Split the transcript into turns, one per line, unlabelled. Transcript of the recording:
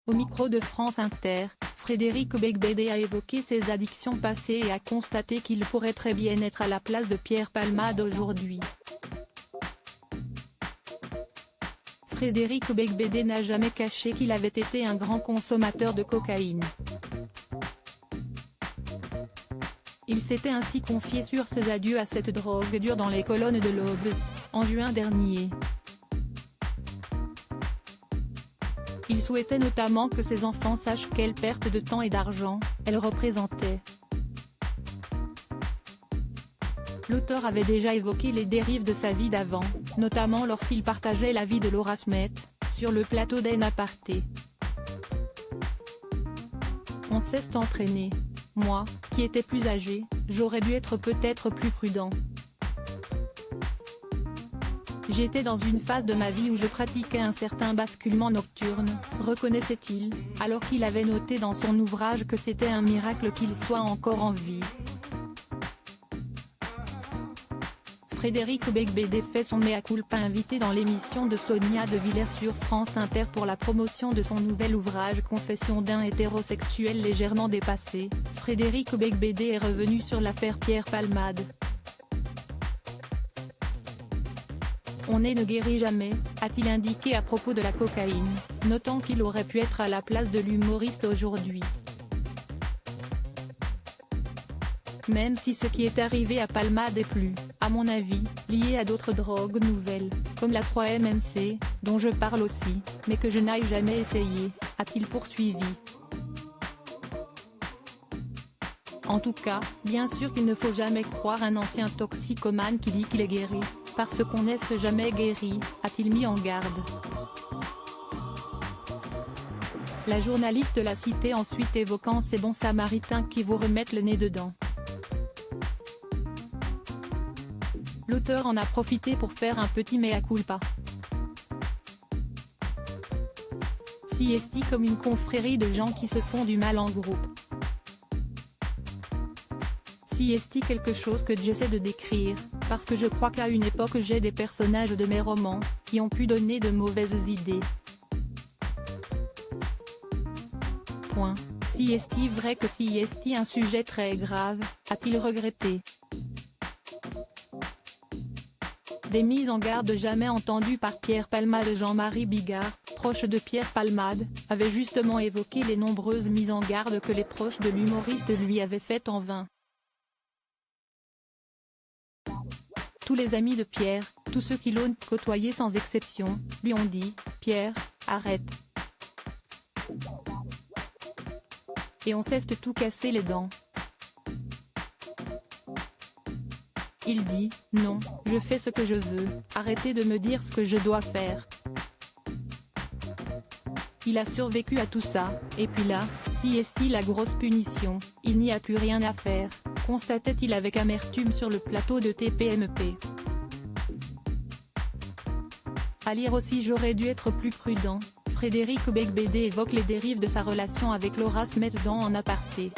Au micro de France Inter, Frédéric Beigbeder a évoqué ses addictions passées et a constaté qu'il pourrait très bien être à la place de Pierre Palmade aujourd'hui. Frédéric Beigbeder n'a jamais caché qu'il avait été un grand consommateur de cocaïne. Il s'était ainsi confié sur ses adieux à cette drogue dure dans les colonnes de l'Obs, en juin dernier. Il souhaitait notamment que ses enfants sachent quelle perte de temps et d'argent elle représentait. L'auteur avait déjà évoqué les dérives de sa vie d'avant, notamment lorsqu'il partageait la vie de Laura Smith, sur le plateau d'En Aparté. On s'est entraîné. Moi, qui étais plus âgé, j'aurais dû être peut-être plus prudent. J'étais dans une phase de ma vie où je pratiquais un certain basculement nocturne, reconnaissait-il, alors qu'il avait noté dans son ouvrage que c'était un miracle qu'il soit encore en vie. Frédéric Beigbeder fait son mea culpa invité dans l'émission de Sonia De Villers sur France Inter pour la promotion de son nouvel ouvrage Confessions d'un hétérosexuel légèrement dépassé. Frédéric Beigbeder est revenu sur l'affaire Pierre Palmade. On ne guérit jamais, a-t-il indiqué à propos de la cocaïne, notant qu'il aurait pu être à la place de l'humoriste aujourd'hui. Même si ce qui est arrivé à Palmade est plus, à mon avis, lié à d'autres drogues nouvelles, comme la 3-MMC, dont je parle aussi, mais que je n'aille jamais essayer, a-t-il poursuivi. En tout cas, bien sûr qu'il ne faut jamais croire un ancien toxicomane qui dit qu'il est guéri, parce qu'on n'est jamais guéri, a-t-il mis en garde. La journaliste l'a cité ensuite évoquant ces bons samaritains qui vous remettent le nez dedans. L'auteur en a profité pour faire un petit mea culpa. Si est-il comme une confrérie de gens qui se font du mal en groupe. Si est-il quelque chose que j'essaie de décrire, parce que je crois qu'à une époque j'ai des personnages de mes romans, qui ont pu donner de mauvaises idées. Point. Si est-il vrai que si est-il un sujet très grave, a-t-il regretté. Des mises en garde jamais entendues par Pierre Palmade. Jean-Marie Bigard, proche de Pierre Palmade, avait justement évoqué les nombreuses mises en garde que les proches de l'humoriste lui avaient faites en vain. Tous les amis de Pierre, tous ceux qui l'ont côtoyé sans exception, lui ont dit « Pierre, arrête !» Et on s'est tout cassé les dents. Il dit « Non, je fais ce que je veux, arrêtez de me dire ce que je dois faire ». Il a survécu à tout ça, et puis là, si est-il la grosse punition, il n'y a plus rien à faire, constatait-il avec amertume sur le plateau de TPMP. À lire aussi J'aurais dû être plus prudent, Frédéric Beigbeder évoque les dérives de sa relation avec Laura Smith dans En Aparté.